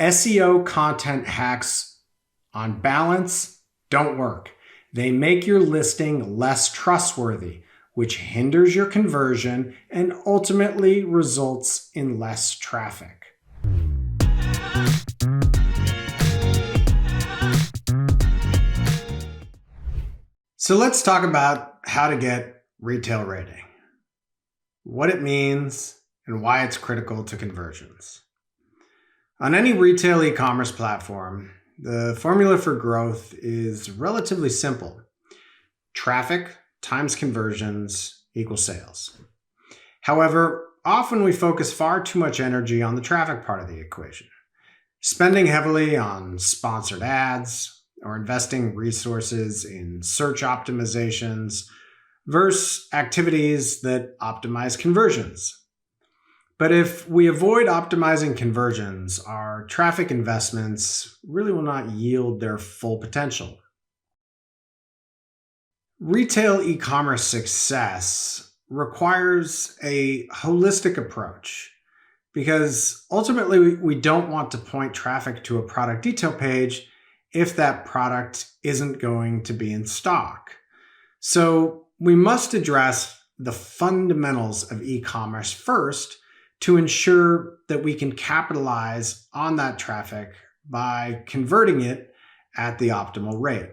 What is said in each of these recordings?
SEO content hacks on balance don't work. They make your listing less trustworthy, which hinders your conversion and ultimately results in less traffic. So let's talk about how to get retail rating, what it means, and why it's critical to conversions. On any retail e-commerce platform, the formula for growth is relatively simple. Traffic times conversions equals sales. However, often we focus far too much energy on the traffic part of the equation, spending heavily on sponsored ads or investing resources in search optimizations versus activities that optimize conversions. But if we avoid optimizing conversions, our traffic investments really will not yield their full potential. Retail e-commerce success requires a holistic approach because ultimately we don't want to point traffic to a product detail page if that product isn't going to be in stock. So we must address the fundamentals of e-commerce first to ensure that we can capitalize on that traffic by converting it at the optimal rate.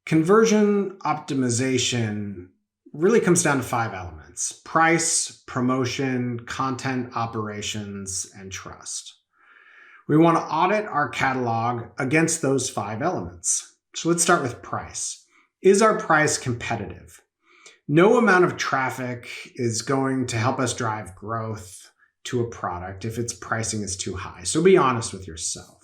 Conversion optimization really comes down to 5 elements: price, promotion, content operations, and trust. We want to audit our catalog against those 5 elements. So let's start with price. Is our price competitive? No amount of traffic is going to help us drive growth to a product if its pricing is too high. So be honest with yourself.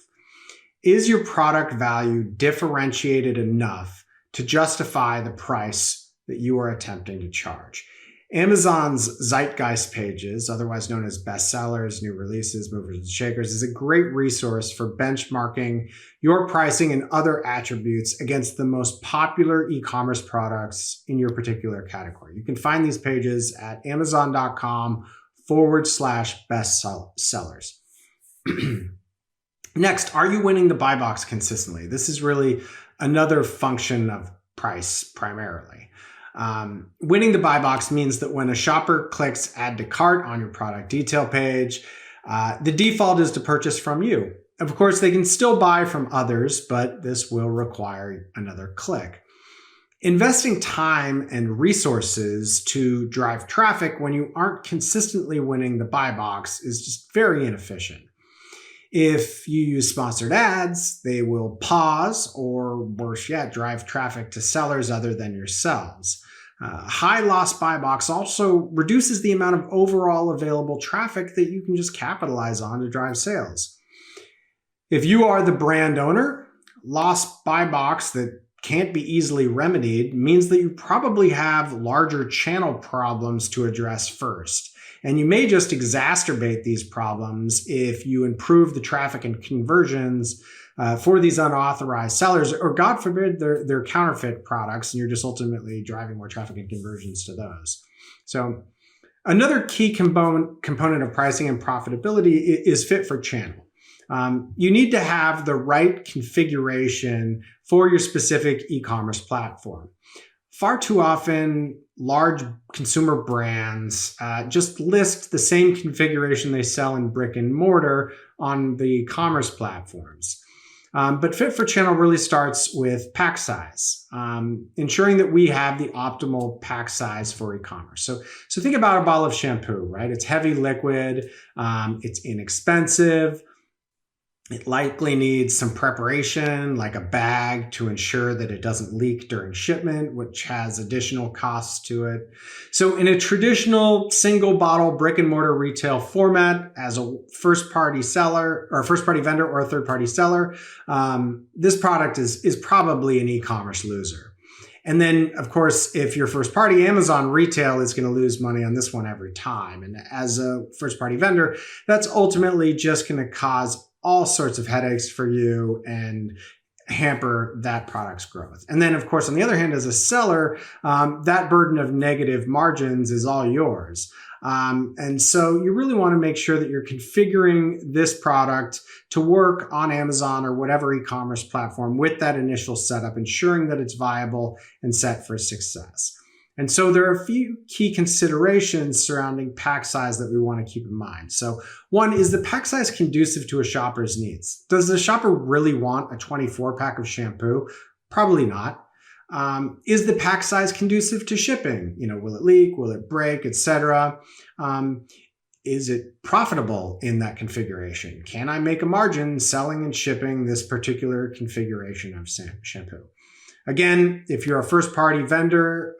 Is your product value differentiated enough to justify the price that you are attempting to charge? Amazon's Zeitgeist pages, otherwise known as bestsellers, new releases, movers and shakers, is a great resource for benchmarking your pricing and other attributes against the most popular e-commerce products in your particular category. You can find these pages at amazon.com/bestsellers. Next, are you winning the buy box consistently? This is really another function of price primarily. Winning the buy box means that when a shopper clicks add to cart on your product detail page, the default is to purchase from you. Of course, they can still buy from others, but this will require another click. Investing time and resources to drive traffic when you aren't consistently winning the buy box is just very inefficient. If you use sponsored ads, they will pause or, worse yet, drive traffic to sellers other than yourselves. High loss buy box also reduces the amount of overall available traffic that you can just capitalize on to drive sales. If you are the brand owner, lost buy box that can't be easily remedied means that you probably have larger channel problems to address first. And you may just exacerbate these problems if you improve the traffic and conversions for these unauthorized sellers, or God forbid, they're counterfeit products, and you're just ultimately driving more traffic and conversions to those. So another key component of pricing and profitability is fit for channel. You need to have the right configuration for your specific e-commerce platform. Far too often, large consumer brands just list the same configuration they sell in brick and mortar on the e-commerce platforms. But fit for channel really starts with pack size, ensuring that we have the optimal pack size for e-commerce. So think about a bottle of shampoo, right? It's heavy liquid, it's inexpensive. It likely needs some preparation, like a bag, to ensure that it doesn't leak during shipment, which has additional costs to it. So in a traditional single bottle brick and mortar retail format, as a first-party seller or a first-party vendor or a third-party seller, this product is probably an e-commerce loser. And then, of course, if you're first-party, Amazon retail is going to lose money on this one every time. And as a first-party vendor, that's ultimately just going to cause all sorts of headaches for you and hamper that product's growth. And then, of course, on the other hand, as a seller, that burden of negative margins is all yours. And so you really want to make sure that you're configuring this product to work on Amazon or whatever e-commerce platform with that initial setup, ensuring that it's viable and set for success. And so there are a few key considerations surrounding pack size that we want to keep in mind. So one, is the pack size conducive to a shopper's needs? Does the shopper really want a 24 pack of shampoo? Probably not. Is the pack size conducive to shipping? Will it leak? Will it break, etc.? Is it profitable in that configuration? Can I make a margin selling and shipping this particular configuration of shampoo? Again, if you're a first-party vendor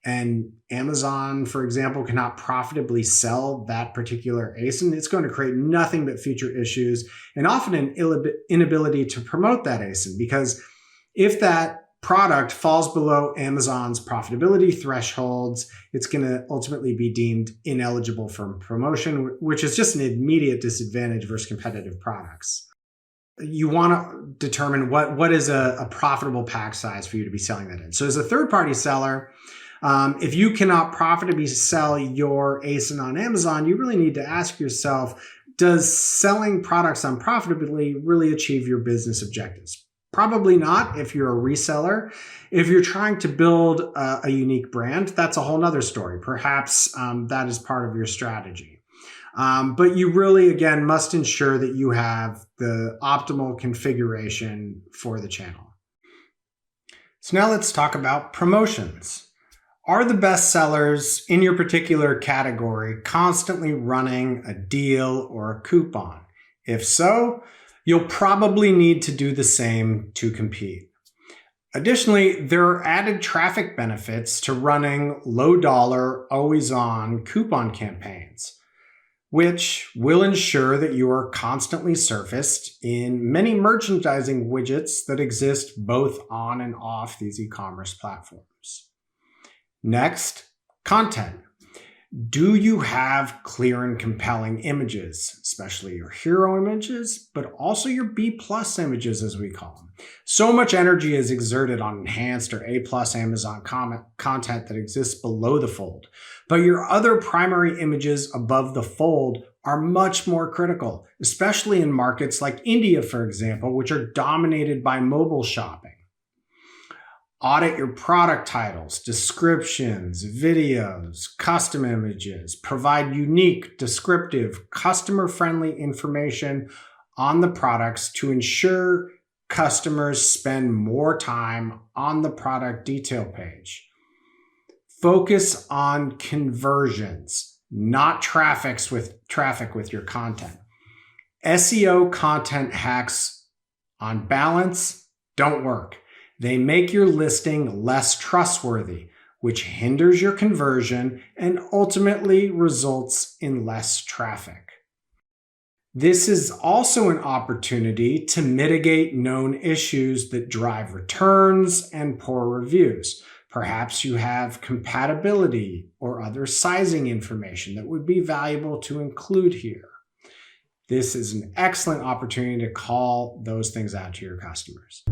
and Amazon, for example, cannot profitably sell that particular ASIN, it's going to create nothing but future issues and often an inability to promote that ASIN, because if that product falls below Amazon's profitability thresholds, it's going to ultimately be deemed ineligible for promotion, which is just an immediate disadvantage versus competitive products. You want to determine what is a profitable pack size for you to be selling that in. So as a third-party seller, if you cannot profitably sell your ASIN on Amazon, you really need to ask yourself, does selling products unprofitably really achieve your business objectives? Probably not if you're a reseller. If you're trying to build a unique brand, that's a whole nother story. Perhaps that is part of your strategy. But you really, again, must ensure that you have the optimal configuration for the channel. So now let's talk about promotions. Are the best sellers in your particular category constantly running a deal or a coupon? If so, you'll probably need to do the same to compete. Additionally, there are added traffic benefits to running low-dollar, always-on coupon campaigns, which will ensure that you are constantly surfaced in many merchandising widgets that exist both on and off these e-commerce platforms. Next, content. Do you have clear and compelling images, especially your hero images, but also your B+ images, as we call them? So much energy is exerted on enhanced or A+ Amazon content that exists below the fold, but your other primary images above the fold are much more critical, especially in markets like India, for example, which are dominated by mobile shopping. Audit your product titles, descriptions, videos, custom images. Provide unique, descriptive, customer-friendly information on the products to ensure customers spend more time on the product detail page. Focus on conversions, not traffic with your content. SEO content hacks, on balance, don't work. They make your listing less trustworthy, which hinders your conversion and ultimately results in less traffic. This is also an opportunity to mitigate known issues that drive returns and poor reviews. Perhaps you have compatibility or other sizing information that would be valuable to include here. This is an excellent opportunity to call those things out to your customers.